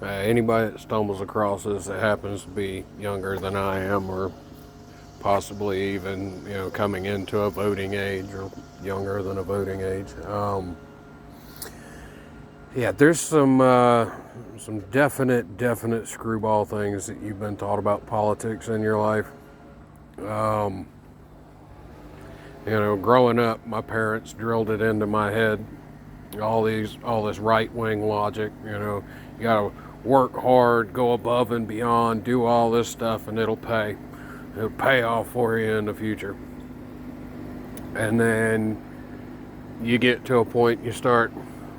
Anybody that stumbles across this that happens to be younger than I am, or possibly even coming into a voting age or younger than a voting age. Yeah, there's some definite screwball things that you've been taught about politics in your life. Um, Growing up, my parents drilled it into my head. All this right wing logic. You gotta work hard, go above and beyond, do all this stuff, and It'll pay off for you in the future. And then you get to a point, you start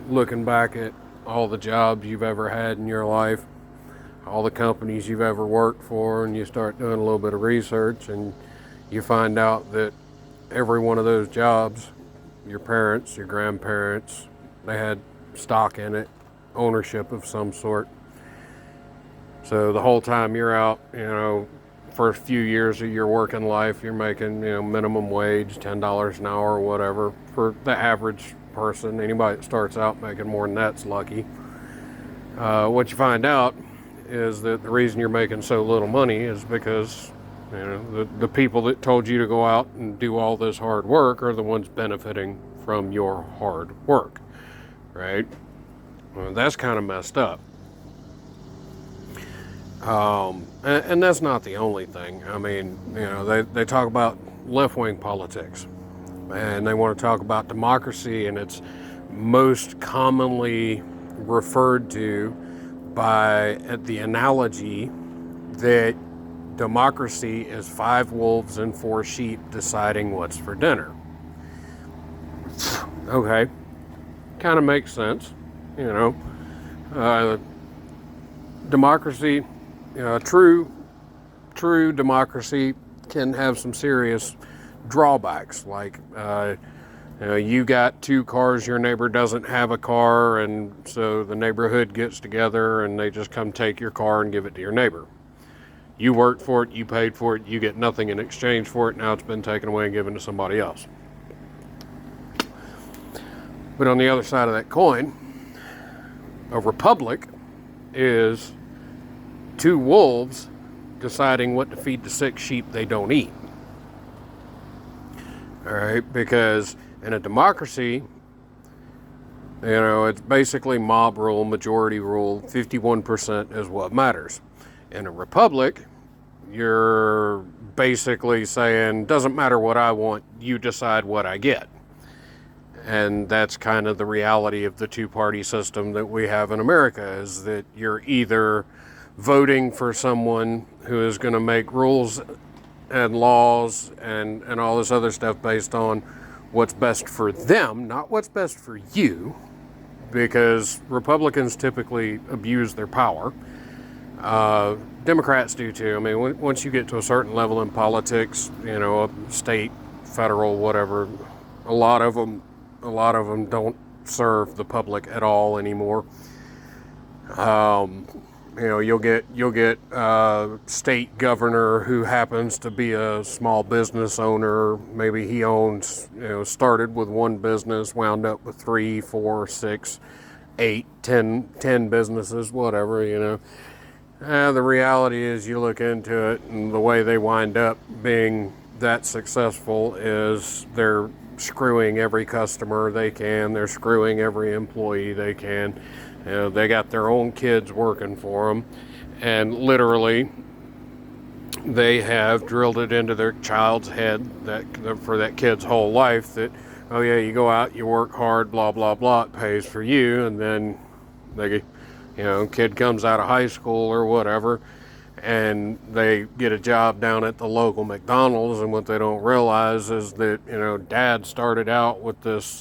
looking back at all the jobs you've ever had in your life, all the companies you've ever worked for, and you start doing a little bit of research, and you find out that every one of those jobs, your parents, your grandparents, they had stock in it, ownership of some sort. So the whole time you're out, first few years of your working life, you're making, minimum wage, $10 an hour or whatever. For the average person, anybody that starts out making more than that's lucky. What you find out is that the reason you're making so little money is because the people that told you to go out and do all this hard work are the ones benefiting from your hard work, right? Well, that's kind of messed up. And that's not the only thing. I mean, they talk about left-wing politics, and they want to talk about democracy, and it's most commonly referred to by the analogy that democracy is 5 wolves and 4 sheep deciding what's for dinner. Okay, kind of makes sense, democracy, true democracy can have some serious drawbacks, like you got 2 cars, your neighbor doesn't have a car, and so the neighborhood gets together and they just come take your car and give it to your neighbor. You worked for it, you paid for it, you get nothing in exchange for it. Now it's been taken away and given to somebody else. But on the other side of that coin, a republic is 2 wolves deciding what to feed the 6 sheep they don't eat. All right, because in a democracy, it's basically mob rule, majority rule, 51% is what matters. In a republic, you're basically saying, doesn't matter what I want, you decide what I get. And that's kind of the reality of the 2-party system that we have in America, is that you're either voting for someone who is going to make rules and laws and all this other stuff based on what's best for them, not what's best for you, because Republicans typically abuse their power. Democrats do too. I mean, once you get to a certain level in politics, state, federal, whatever, a lot of them don't serve the public at all anymore. You'll get a state governor who happens to be a small business owner. Maybe he owns, started with 1 business, wound up with 3, 4, 6, 8, 10 businesses, whatever, The reality is, you look into it, and the way they wind up being that successful is they're screwing every customer they can. They're screwing every employee they can. They got their own kids working for them, and literally they have drilled it into their child's head that for that kid's whole life that, oh yeah, you go out, you work hard, blah blah blah, it pays for you, and then they, kid comes out of high school or whatever, and they get a job down at the local McDonald's, and what they don't realize is that dad started out with this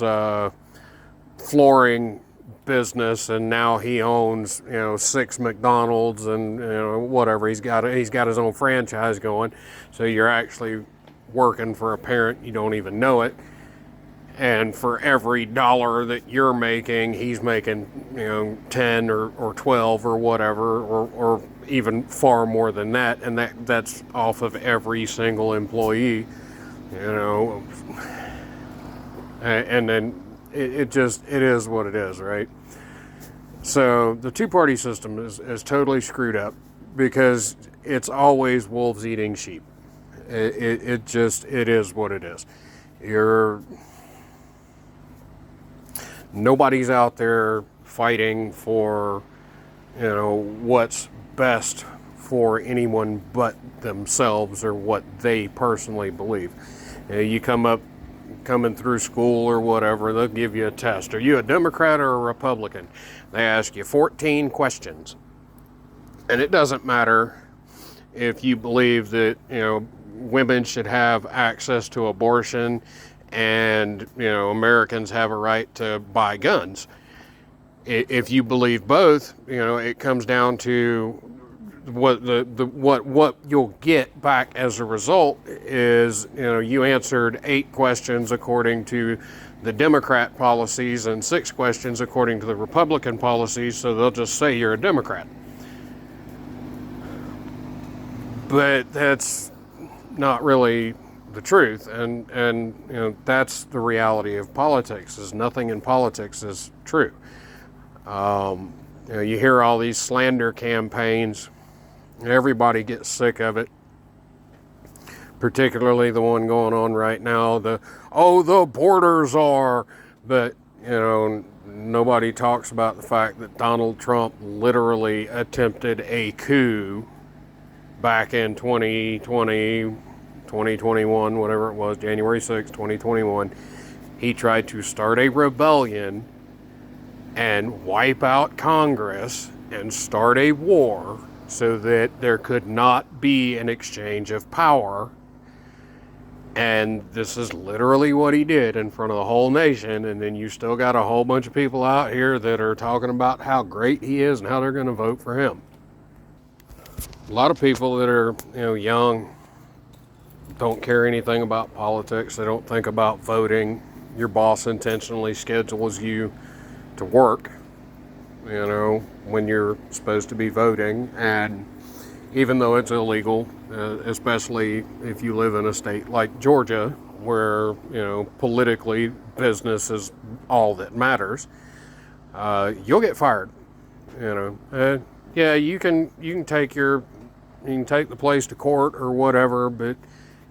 flooring business, and now he owns 6 McDonald's, and whatever, he's got his own franchise going. So you're actually working for a parent, you don't even know it, and for every dollar that you're making, he's making 10 or 12 or whatever, or even far more than that, and that's off of every single employee, and then it is what it is, right? So the two-party system is totally screwed up because it's always wolves eating sheep. It is what it is. You're Nobody's out there fighting for, what's best for anyone but themselves or what they personally believe. You coming through school or whatever, they'll give you a test. Are you a Democrat or a Republican? They ask you 14 questions. And it doesn't matter if you believe that, women should have access to abortion and, Americans have a right to buy guns. If you believe both, it comes down to what you'll get back as a result is, you answered 8 questions according to the Democrat policies and 6 questions according to the Republican policies, so they'll just say you're a Democrat. But that's not really the truth, and that's the reality of politics. Is nothing in politics is true. You hear all these slander campaigns. Everybody gets sick of it, particularly the one going on right now. The borders are, but nobody talks about the fact that Donald Trump literally attempted a coup back in 2020, 2021, whatever it was, January 6, 2021. He tried to start a rebellion and wipe out Congress and start a war so that there could not be an exchange of power. And this is literally what he did in front of the whole nation. And then you still got a whole bunch of people out here that are talking about how great he is and how they're going to vote for him. A lot of people that are, young, don't care anything about politics. They don't think about voting. Your boss intentionally schedules you to work, when you're supposed to be voting. And even though it's illegal, especially if you live in a state like Georgia, where, politically business is all that matters, you'll get fired. Yeah, you can take the place to court or whatever, but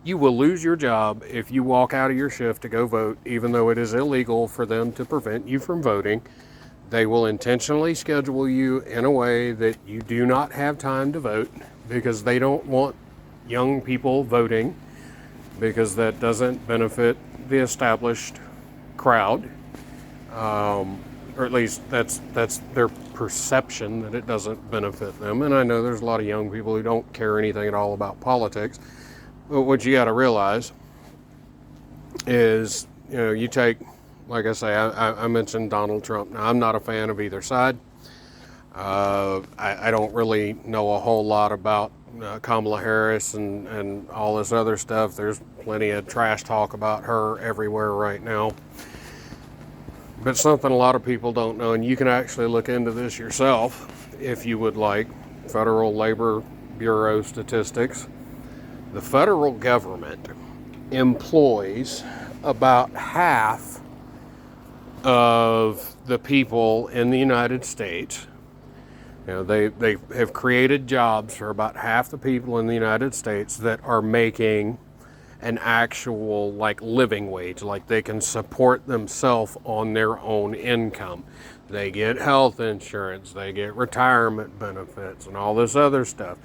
you will lose your job if you walk out of your shift to go vote, even though it is illegal for them to prevent you from voting. They will intentionally schedule you in a way that you do not have time to vote because they don't want young people voting, because that doesn't benefit the established crowd. Or at least that's their perception, that it doesn't benefit them. And I know there's a lot of young people who don't care anything at all about politics. But what you got to realize is, you take, like I say, I mentioned Donald Trump. Now, I'm not a fan of either side. I don't really know a whole lot about Kamala Harris and all this other stuff. There's plenty of trash talk about her everywhere right now. But something a lot of people don't know, and you can actually look into this yourself if you would like, Federal Labor Bureau statistics. The federal government employs about half of the people in the United States. They have created jobs for about half the people in the United States that are making an actual living wage, they can support themselves on their own income. They get health insurance, they get retirement benefits, and all this other stuff.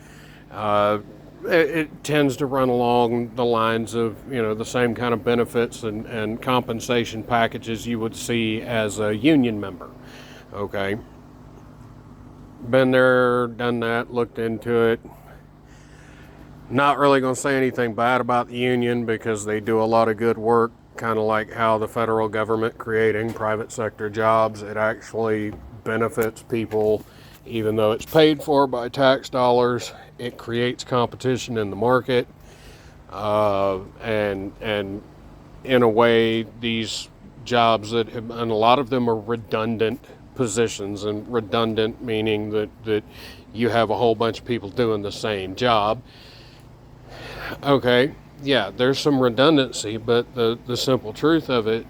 It tends to run along the lines of the same kind of benefits and compensation packages you would see as a union member. Okay, been there, done that, looked into it. Not really going to say anything bad about the union because they do a lot of good work, kind of like how the federal government creating private sector jobs. It actually benefits people, even though it's paid for by tax dollars. It creates competition in the market, and in a way, these jobs and a lot of them are redundant positions, and redundant meaning that you have a whole bunch of people doing the same job. Okay, yeah, there's some redundancy, but the simple truth of it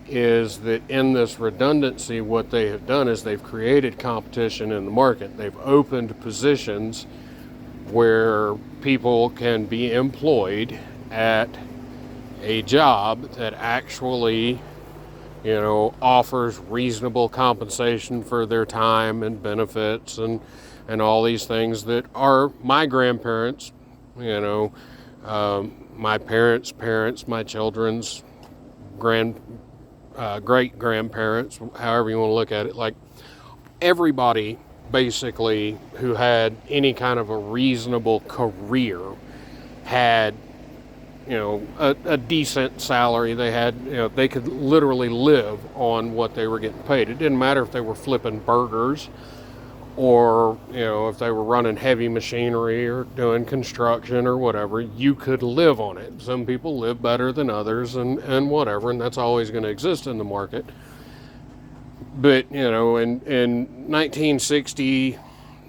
is that in this redundancy, what they have done is they've created competition in the market. They've opened positions where people can be employed at a job that actually, offers reasonable compensation for their time and benefits and all these things that are my grandparents, my parents' parents, my children's great grandparents, however you want to look at it. Like, everybody basically who had any kind of a reasonable career had a decent salary. They had, they could literally live on what they were getting paid. It didn't matter if they were flipping burgers or, if they were running heavy machinery or doing construction or whatever. You could live on it. Some people live better than others and whatever, and that's always going to exist in the market. But, in 1960,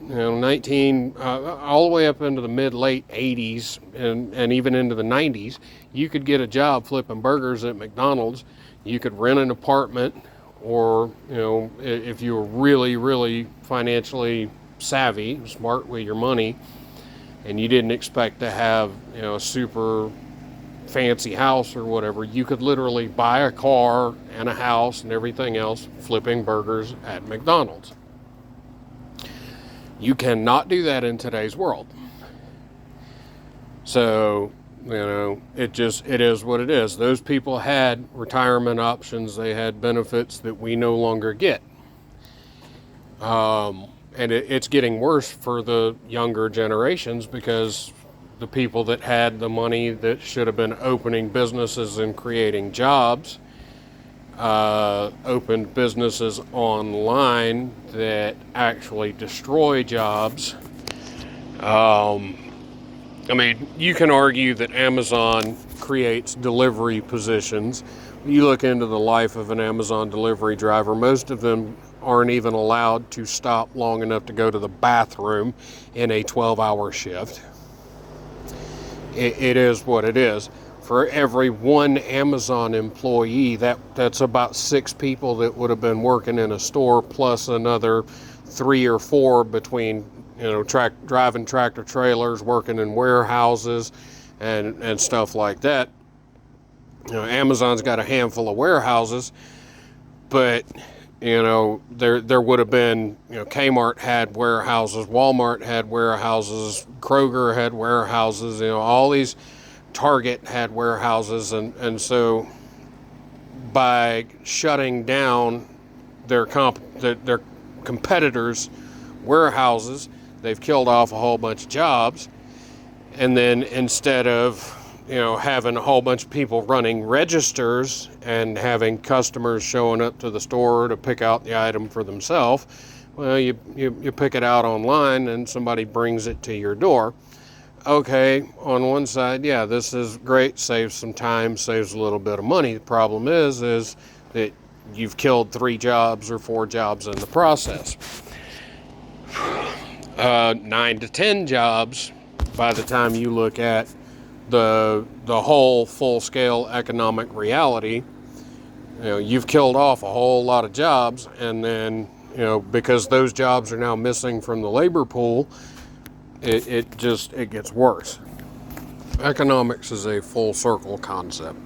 all the way up into the mid-late 80s and even into the 90s, you could get a job flipping burgers at McDonald's. You could rent an apartment, or, if you were really, really financially savvy, smart with your money, and you didn't expect to have, a super fancy house or whatever, you could literally buy a car and a house and everything else flipping burgers at McDonald's. You cannot do that in today's world. So, it is what it is. Those people had retirement options. They had benefits that we no longer get. And it's getting worse for the younger generations, because the people that had the money that should have been opening businesses and creating jobs opened businesses online that actually destroy jobs. You can argue that Amazon creates delivery positions. You look into the life of an Amazon delivery driver, most of them aren't even allowed to stop long enough to go to the bathroom in a 12-hour shift. It is what it is. For every one Amazon employee, that's about 6 people that would have been working in a store, plus another 3 or 4 between, driving tractor trailers, working in warehouses, and stuff like that. Amazon's got a handful of warehouses, but there would have been, Kmart had warehouses, Walmart had warehouses, Kroger had warehouses, all these. Target had warehouses, and so by shutting down their competitors' warehouses, they've killed off a whole bunch of jobs. And then instead of having a whole bunch of people running registers and having customers showing up to the store to pick out the item for themselves, well, you pick it out online and somebody brings it to your door. Okay, on one side, yeah, this is great, saves some time, saves a little bit of money. The problem is that you've killed 3 jobs or 4 jobs in the process. 9 to 10 jobs by the time you look at the whole full-scale economic reality. You've killed off a whole lot of jobs, and then, because those jobs are now missing from the labor pool, it gets worse. Economics is a full circle concept.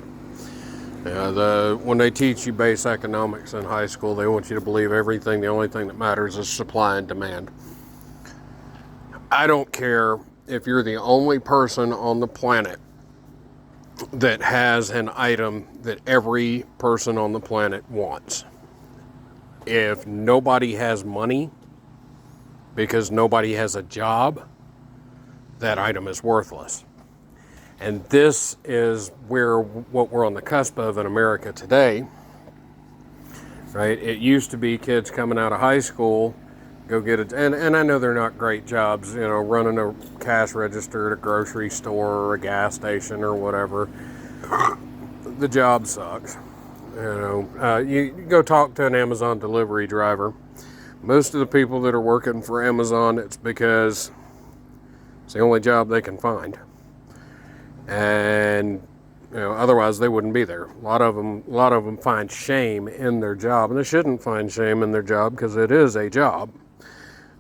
When they teach you base economics in high school, they want you to believe everything. The only thing that matters is supply and demand. I don't care if you're the only person on the planet that has an item that every person on the planet wants. If nobody has money because nobody has a job, that item is worthless. And this is what we're on the cusp of in America today, right? It used to be kids coming out of high school, go get it, and I know they're not great jobs, running a cash register at a grocery store or a gas station or whatever. The job sucks. You go talk to an Amazon delivery driver. Most of the people that are working for Amazon, it's because it's the only job they can find. And otherwise they wouldn't be there. A lot of them find shame in their job, and they shouldn't find shame in their job because it is a job.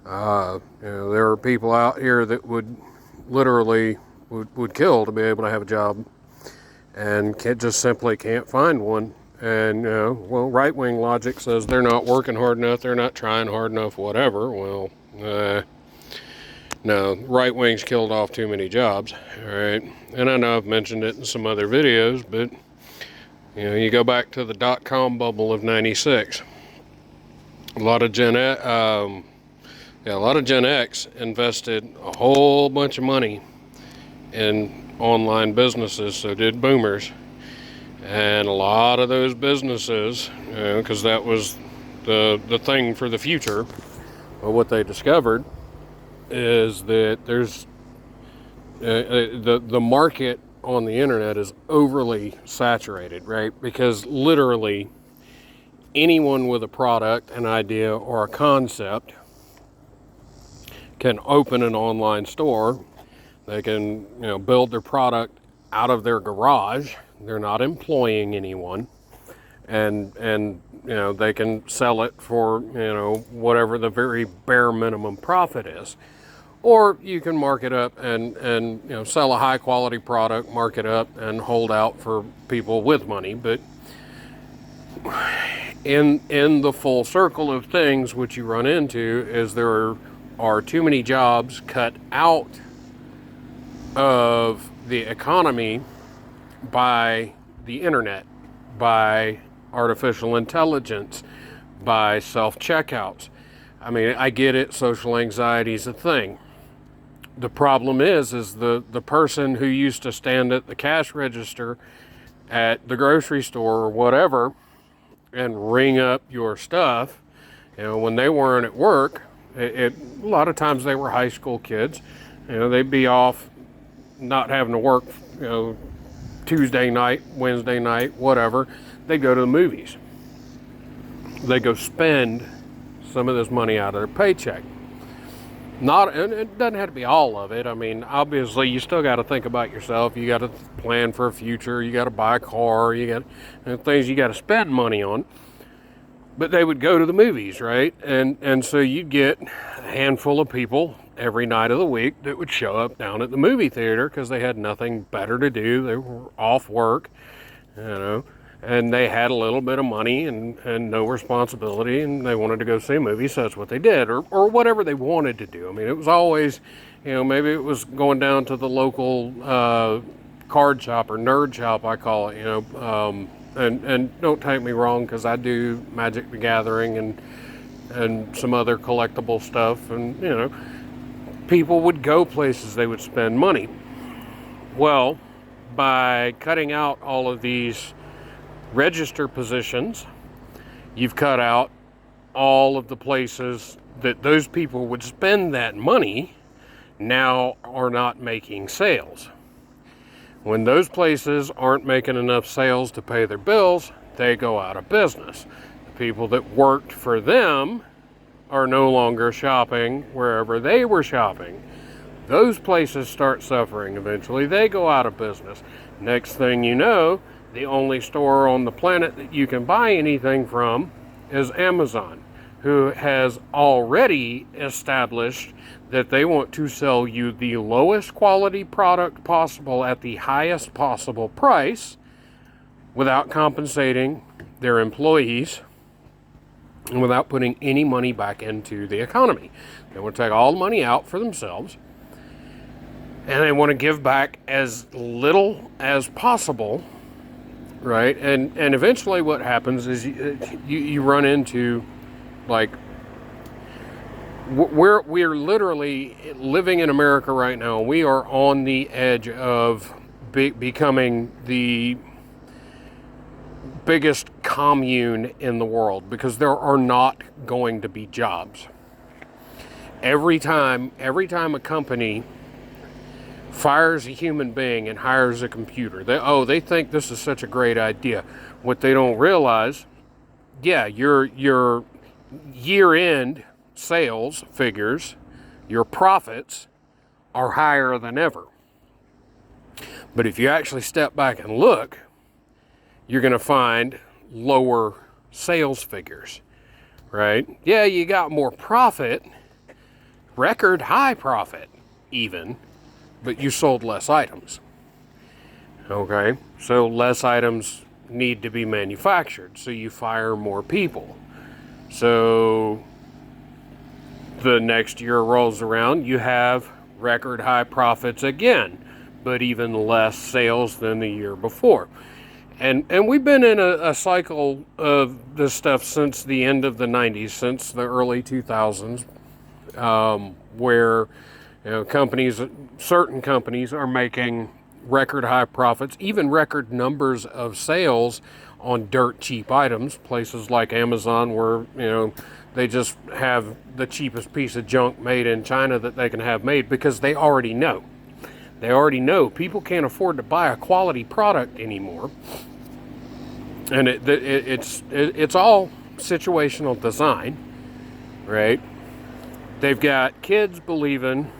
There are people out here that would literally would kill to be able to have a job, and simply can't find one. And right-wing logic says they're not working hard enough, they're not trying hard enough, whatever. Well, no, right wing's killed off too many jobs. All right, and I know I've mentioned it in some other videos, but you go back to the dot-com bubble of '96. A lot of Gen X invested a whole bunch of money in online businesses. So did boomers, and a lot of those businesses, because that was the thing for the future. But what they discovered is that there's the market on the internet is overly saturated, right? Because literally anyone with a product, an idea, or a concept can open an online store. They can build their product out of their garage. They're not employing anyone, and they can sell it for whatever the very bare minimum profit is. Or you can mark it up and sell a high quality product, mark it up, and hold out for people with money. But in the full circle of things, what you run into is there are too many jobs cut out of the economy by the internet, by artificial intelligence, by self-checkouts. I mean, I get it, social anxiety is a thing. The problem is the person who used to stand at the cash register at the grocery store or whatever and ring up your stuff, when they weren't at work, a lot of times they were high school kids, they'd be off not having to work, Tuesday night, Wednesday night, whatever. They'd go to the movies. They go spend some of this money out of their paycheck. And it doesn't have to be all of it. I mean, obviously, you still got to think about yourself. You got to plan for a future. You got to buy a car. You got things you got to spend money on. But they would go to the movies, right? And so you'd get a handful of people every night of the week that would show up down at the movie theater because they had nothing better to do. They were off work, and they had a little bit of money and no responsibility, and they wanted to go see a movie, so that's what they did, or whatever they wanted to do. I mean, it was always, maybe it was going down to the local card shop or nerd shop, I call it, and don't take me wrong, because I do Magic the Gathering and some other collectible stuff, and people would go places, they would spend money. Well, by cutting out all of these register positions, you've cut out all of the places that those people would spend that money now are not making sales. When those places aren't making enough sales to pay their bills, they go out of business. The people that worked for them are no longer shopping wherever they were shopping. Those places start suffering eventually. They go out of business. Next thing you know, the only store on the planet that you can buy anything from is Amazon, who has already established that they want to sell you the lowest quality product possible at the highest possible price without compensating their employees and without putting any money back into the economy. They want to take all the money out for themselves, and they want to give back as little as possible. Right, and eventually what happens is you run into, like, we're literally living in America right now. We are on the edge of becoming the biggest commune in the world, because there are not going to be jobs. Every time a company fires a human being and hires a computer, they think this is such a great idea. What they don't realize, your year-end sales figures, your profits are higher than ever. But if you actually step back and look, you're going to find lower sales figures, right? Yeah, you got more profit, record high profit even, but you sold less items. Okay, so less items need to be manufactured, so you fire more people. So the next year rolls around, you have record high profits again, but even less sales than the year before. And we've been in a cycle of this stuff since the end of the 90s, since the early 2000s, where certain companies are making record high profits, even record numbers of sales on dirt cheap items. Places like Amazon, where they just have the cheapest piece of junk made in China that they can have made, because they already know people can't afford to buy a quality product anymore. And it's all situational design, right? They've got kids believing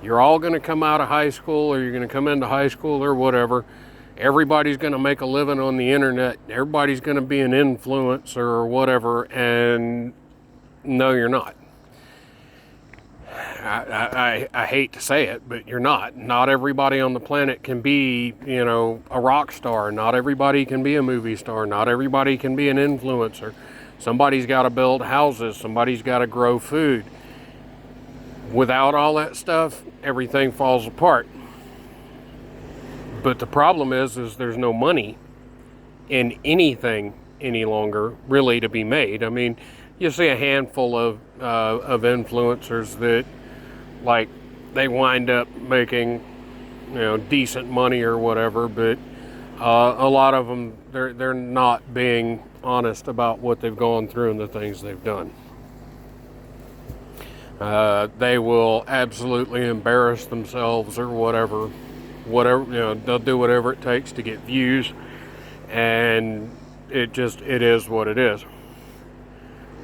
you're all going to come out of high school, or you're going to come into high school or whatever. Everybody's going to make a living on the internet. Everybody's going to be an influencer or whatever. And no, you're not. I hate to say it, but you're not. Not everybody on the planet can be, a rock star. Not everybody can be a movie star. Not everybody can be an influencer. Somebody's got to build houses. Somebody's got to grow food. Without all that stuff, everything falls apart. But the problem is there's no money in anything any longer really to be made. I mean, you see a handful of influencers that, like, they wind up making, decent money or whatever, but a lot of them, they're not being honest about what they've gone through and the things they've done. They will absolutely embarrass themselves or whatever, they'll do whatever it takes to get views, and it is what it is.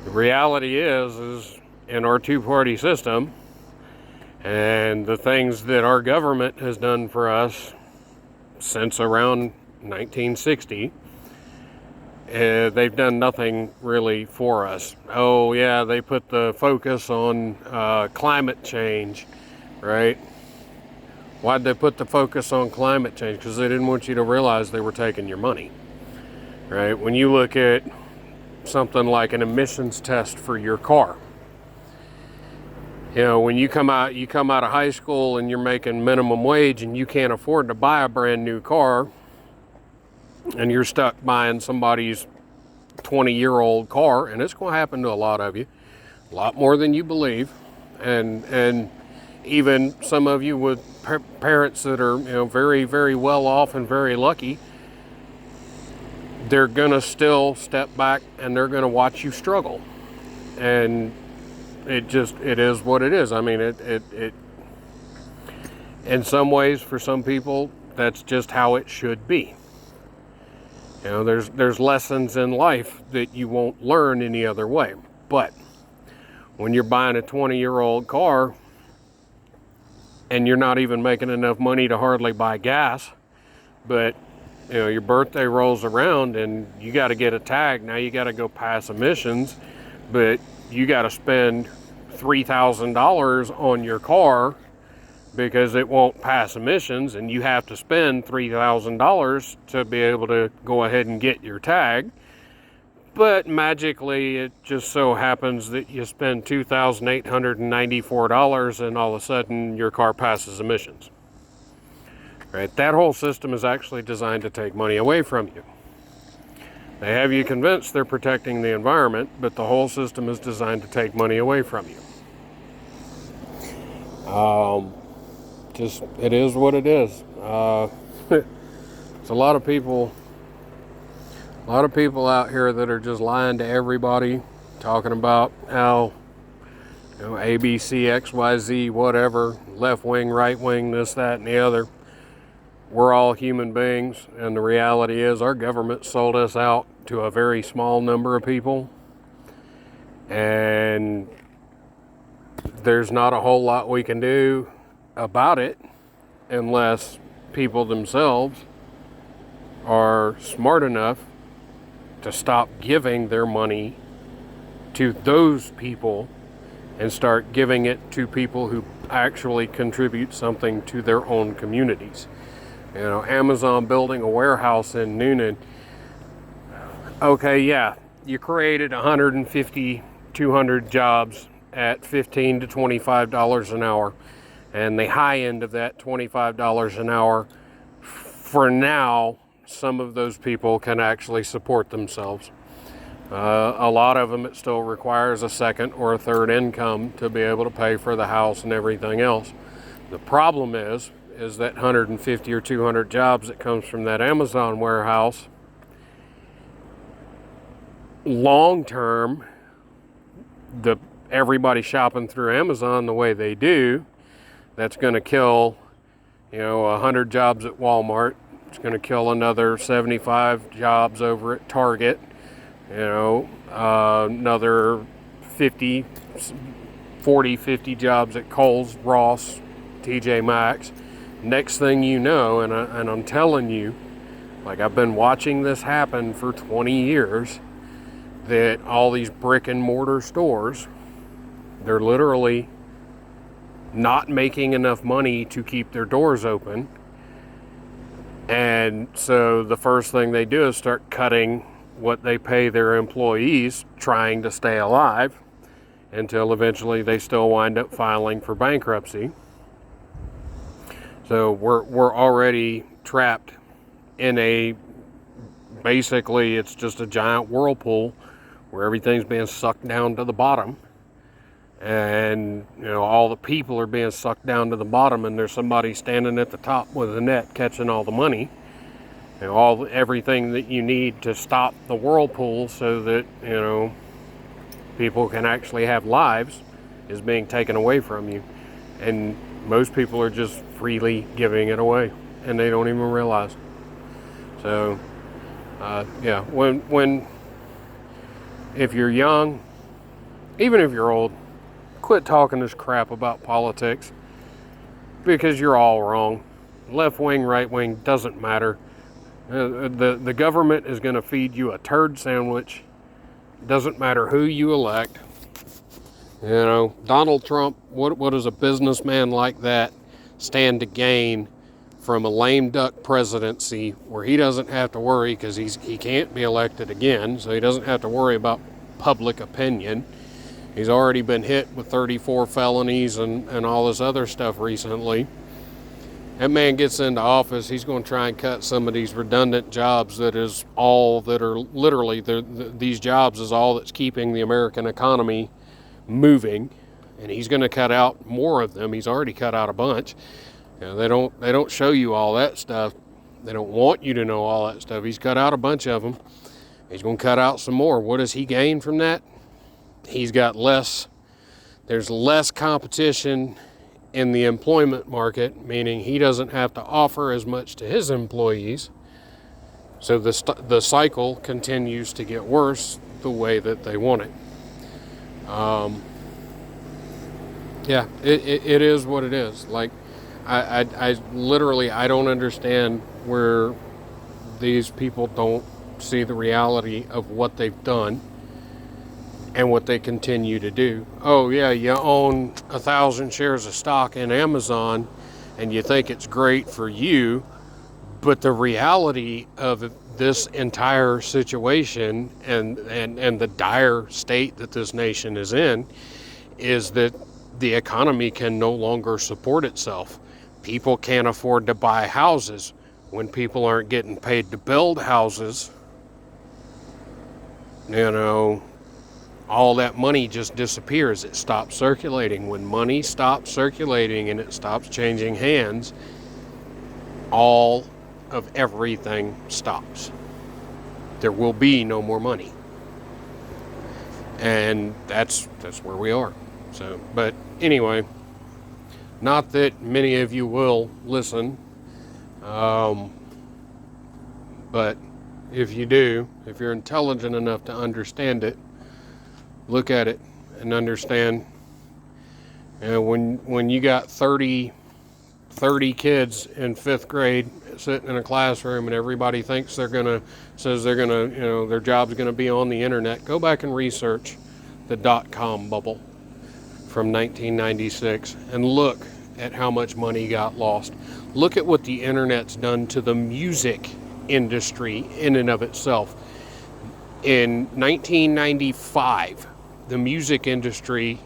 The reality is in our two-party system, and the things that our government has done for us since around 1960, they've done nothing really for us. Oh yeah, they put the focus on climate change, right? Why'd they put the focus on climate change? Because they didn't want you to realize they were taking your money, right? When you look at something like an emissions test for your car, when you come out of high school and you're making minimum wage and you can't afford to buy a brand new car, and you're stuck buying somebody's 20-year-old car, and it's going to happen to a lot of you, a lot more than you believe, and even some of you with parents that are very, very well off and very lucky, they're going to still step back and they're going to watch you struggle. And it is what it is. I mean, it in some ways, for some people, that's just how it should be. There's lessons in life that you won't learn any other way. But when you're buying a 20-year-old car and you're not even making enough money to hardly buy gas, but your birthday rolls around and you got to get a tag. Now you got to go pass emissions, but you got to spend $3,000 on your car because it won't pass emissions, and you have to spend $3,000 to be able to go ahead and get your tag. But magically, it just so happens that you spend $2,894 and all of a sudden your car passes emissions. Right? That whole system is actually designed to take money away from you. They have you convinced they're protecting the environment, but the whole system is designed to take money away from you. It is what it is. It's a lot of people out here that are just lying to everybody, talking about how ABC, XYZ, whatever, left wing, right wing, this, that, and the other. We're all human beings, and the reality is our government sold us out to a very small number of people, and there's not a whole lot we can do about it unless people themselves are smart enough to stop giving their money to those people and start giving it to people who actually contribute something to their own communities. You know, Amazon building a warehouse in Newnan. Okay, yeah, you created 150, 200 jobs at $15 to $25 an hour. And the high end of that, $25 an hour, for now, some of those people can actually support themselves. A lot of them, it still requires a second or a third income to be able to pay for the house and everything else. The problem is that 150 or 200 jobs that comes from that Amazon warehouse, long term, everybody shopping through Amazon the way they do, that's going to kill, 100 jobs at Walmart. It's going to kill another 75 jobs over at Target. Another 50 jobs at Kohl's, Ross, TJ Maxx. Next thing you know, and I'm telling you, like, I've been watching this happen for 20 years, that all these brick and mortar stores, they're literally not making enough money to keep their doors open. And so the first thing they do is start cutting what they pay their employees, trying to stay alive, until eventually they still wind up filing for bankruptcy. So we're already trapped in basically it's just a giant whirlpool where everything's being sucked down to the bottom. And all the people are being sucked down to the bottom, and there's somebody standing at the top with a net catching all the money. Everything that you need to stop the whirlpool so that people can actually have lives is being taken away from you, and most people are just freely giving it away, and they don't even realize. So when if you're young, even if you're old, quit talking this crap about politics, because you're all wrong. Left wing, right wing, doesn't matter. The government is going to feed you a turd sandwich. Doesn't matter who you elect. Donald Trump, what does a businessman like that stand to gain from a lame duck presidency where he doesn't have to worry, because he can't be elected again, so he doesn't have to worry about public opinion. He's already been hit with 34 felonies and all this other stuff recently. That man gets into office, he's going to try and cut some of these redundant jobs these jobs is all that's keeping the American economy moving, and he's going to cut out more of them. He's already cut out a bunch. They don't show you all that stuff. They don't want you to know all that stuff. He's cut out a bunch of them. He's going to cut out some more. What does he gain from that? He's got there's less competition in the employment market, meaning he doesn't have to offer as much to his employees. So the cycle continues to get worse the way that they want it. It is what it is. Like, I literally, I don't understand where these people don't see the reality of what they've done and what they continue to do. Oh yeah, you own 1,000 shares of stock in Amazon and you think it's great for you, but the reality of this entire situation and the dire state that this nation is in is that the economy can no longer support itself. People can't afford to buy houses. When people aren't getting paid to build houses, all that money just disappears. It stops circulating. When money stops circulating and it stops changing hands, all of everything stops. There will be no more money. And that's where we are. So, but anyway, not that many of you will listen, but if you do, if you're intelligent enough to understand it, look at it and understand. When you got 30 30 kids in 5th grade sitting in a classroom, and everybody thinks says they're gonna, their job's gonna be on the internet. Go back and research the dot-com bubble from 1996 and look at how much money got lost. Look at what the internet's done to the music industry in and of itself. In 1995, the music industry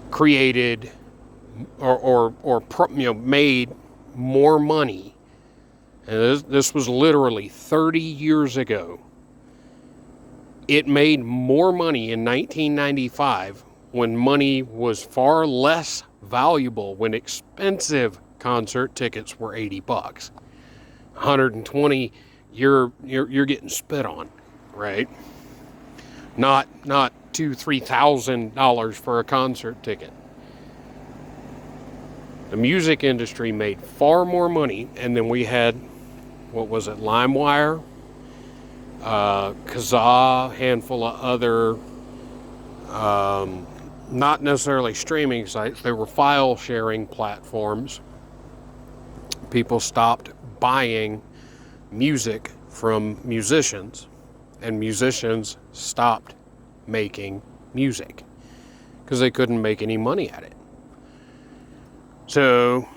created made more money, and this was literally 30 years ago. It made more money in 1995 when money was far less valuable, when expensive concert tickets were $80. 120, you're getting spit on, right? Not $2,000-$3,000 for a concert ticket. The music industry made far more money, and then we had, what was it, LimeWire, Kazaa, handful of other, not necessarily streaming sites, they were file sharing platforms. People stopped buying music from musicians, and musicians stopped making music because they couldn't make any money at it. So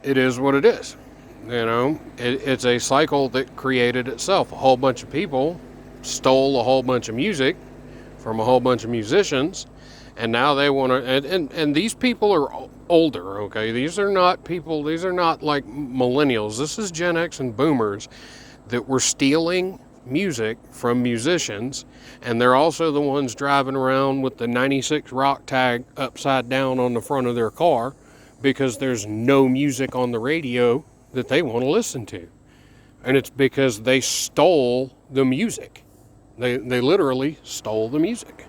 it is what it is. It's a cycle that created itself. A whole bunch of people stole a whole bunch of music from a whole bunch of musicians, and now they want to, and these people are older, okay? These are not like millennials. This is Gen X and boomers that were stealing music from musicians, and they're also the ones driving around with the 96 Rock tag upside down on the front of their car because there's no music on the radio that they want to listen to. And it's because they stole the music. They literally stole the music.